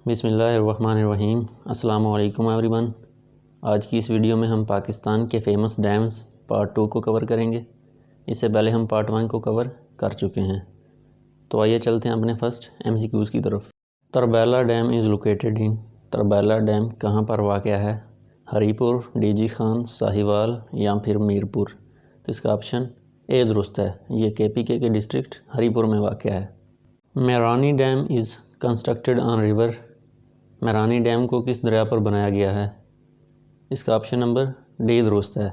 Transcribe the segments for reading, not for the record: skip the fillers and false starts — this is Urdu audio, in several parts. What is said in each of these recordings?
بسم اللہ الرحمن الرحیم۔ السلام علیکم ایوری ون۔ آج کی اس ویڈیو میں ہم پاکستان کے فیمس ڈیمز پارٹ 2 کو کور کریں گے۔ اس سے پہلے ہم پارٹ 1 کو کور کر چکے ہیں، تو آئیے چلتے ہیں اپنے فرسٹ MCQs کی طرف۔ Tarbela dam is located in. Tarbela dam کہاں پر واقع ہے؟ ہری پور، DG خان، ساہیوال یا پھر میرپور؟ تو اس کا آپشن اے درست ہے، یہ KPK کے ڈسٹرکٹ ہری پور میں واقع ہے۔ Mirani dam is constructed on river. Mirani dam کو کس دریا پر بنایا گیا ہے؟ اس کا آپشن نمبر ڈی درست ہے،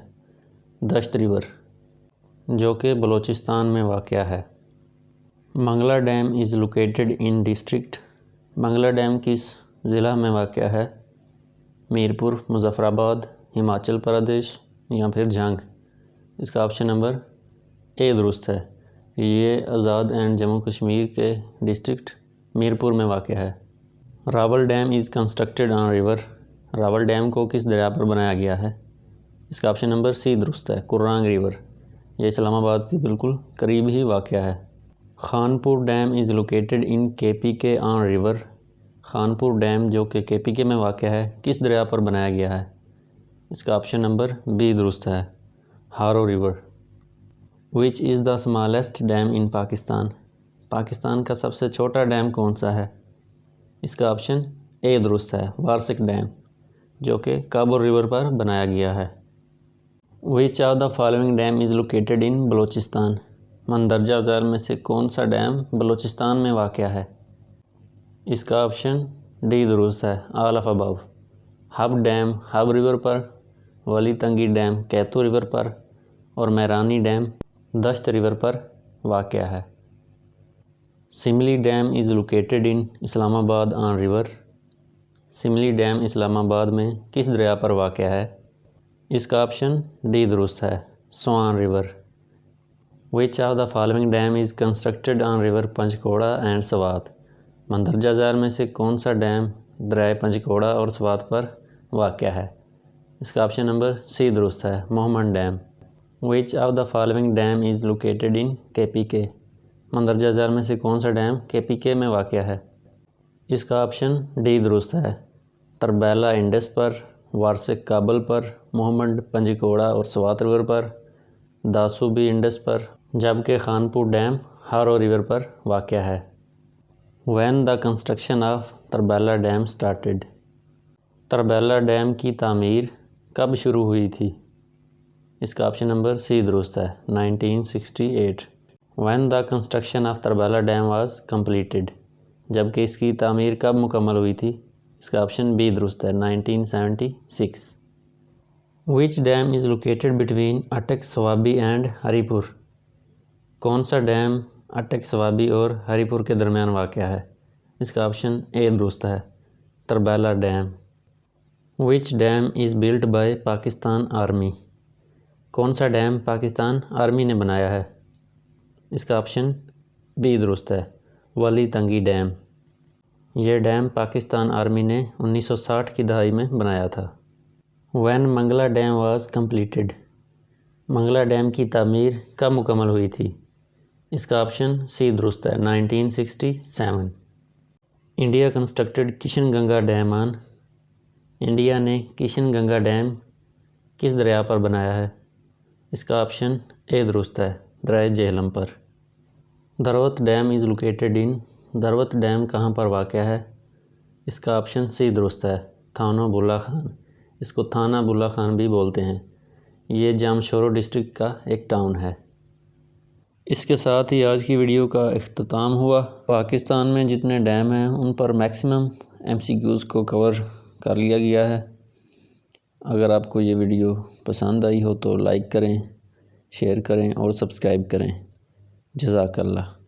دشت ریور، جو کہ بلوچستان میں واقع ہے۔ Mangla dam is located in district. Mangla dam کس ضلع میں واقع ہے؟ میرپور، مظفر آباد، ہماچل پردیش یا پھر جھنگ؟ اس کا آپشن نمبر اے درست ہے، یہ آزاد اینڈ جموں کشمیر کے ڈسٹرکٹ میرپور میں واقع ہے۔ Rawal dam is constructed on river. Rawal dam کو کس دریا پر بنایا گیا ہے؟ اس کا آپشن نمبر سی درست ہے، کرانگ ریور، یہ اسلام آباد کے بالکل قریب ہی واقع ہے۔ Khanpur dam is located in KPK on river. Khanpur dam جو کہ KPK میں واقع ہے، کس دریا پر بنایا گیا ہے؟ اس کا آپشن نمبر بی درست ہے، Haro river. Which is the smallest dam in Pakistan. Pakistan کا سب سے چھوٹا ڈیم کون سا ہے؟ اس کا آپشن اے درست ہے، وارسک ڈیم، جو کہ کابل ریور پر بنایا گیا ہے۔ Which of the following dam is located in Balochistan. مندرجہ ذیل میں سے کون سا ڈیم بلوچستان میں واقع ہے؟ اس کا آپشن ڈی درست ہے، آل آف ابو۔ حب ڈیم حب ریور پر، ولی تنگی ڈیم کیتو ریور پر اور میرانی ڈیم دشت ریور پر واقع ہے۔ سملی ڈیم از لوکیٹڈ ان اسلام آباد آن ریور۔ سملی ڈیم اسلام آباد میں کس دریا پر واقع ہے؟ اس کا آپشن ڈی درست ہے، Swan river. Which of the following dam is constructed on river Panjkora and Swat. مندرجہ ذیل میں سے کون سا ڈیم دریائے پنچکوڑا اور سوات پر واقع ہے؟ اس کا آپشن نمبر سی درست ہے، Mohmand dam. Which of the following dam is located in KPK۔ مندرجہ ذیل میں سے کون سا ڈیم KPK میں واقع ہے؟ اس کا آپشن ڈی درست ہے، تربیلا انڈس پر، وارسک کابل پر، موہمن پنجکوڑا اور سوات ریور پر، داسو بھی انڈس پر، جبکہ خانپور ڈیم ہارو ریور پر واقع ہے۔ When the construction of Tarbela dam started. Tarbela dam کی تعمیر کب شروع ہوئی تھی؟ اس کا آپشن نمبر سی درست ہے، 1968۔ When the construction of Tarbela dam was completed. جبکہ اس کی تعمیر کب مکمل ہوئی تھی؟ اس کا آپشن بی درست ہے، 1976۔ Which dam is located between Attock Swabi and Haripur. کون سا ڈیم اٹک سوابی اور ہری پور کے درمیان واقع ہے؟ اس کا آپشن اے درست ہے، Tarbela dam. Which dam is built by Pakistan army. کون سا ڈیم پاکستان آرمی نے بنایا ہے؟ اس کا آپشن بی درست ہے، ولی تنگی ڈیم، یہ ڈیم پاکستان آرمی نے 1960 کی دہائی میں بنایا تھا۔ When Mangla dam was completed. Mangla dam کی تعمیر کب مکمل ہوئی تھی؟ اس کا آپشن سی درست ہے، 1967۔ India constructed Kishan Ganga dam on. India نے کشن گنگا ڈیم کس دریا پر بنایا ہے؟ اس کا آپشن اے درست ہے، دریائے جہلم پر۔ Dharot dam is located in. Dharot dam کہاں پر واقع ہے؟ اس کا آپشن سی درست ہے، تھانہ بلا خان، اس کو تھانہ بلا خان بھی بولتے ہیں، یہ جامشورو ڈسٹرکٹ کا ایک ٹاؤن ہے۔ اس کے ساتھ ہی آج کی ویڈیو کا اختتام ہوا۔ پاکستان میں جتنے ڈیم ہیں ان پر میکسیمم MCQs کو کور کر لیا گیا ہے۔ اگر آپ کو یہ ویڈیو پسند آئی ہو تو لائک کریں، شیئر کریں اور سبسکرائب کریں۔ جزاک اللہ۔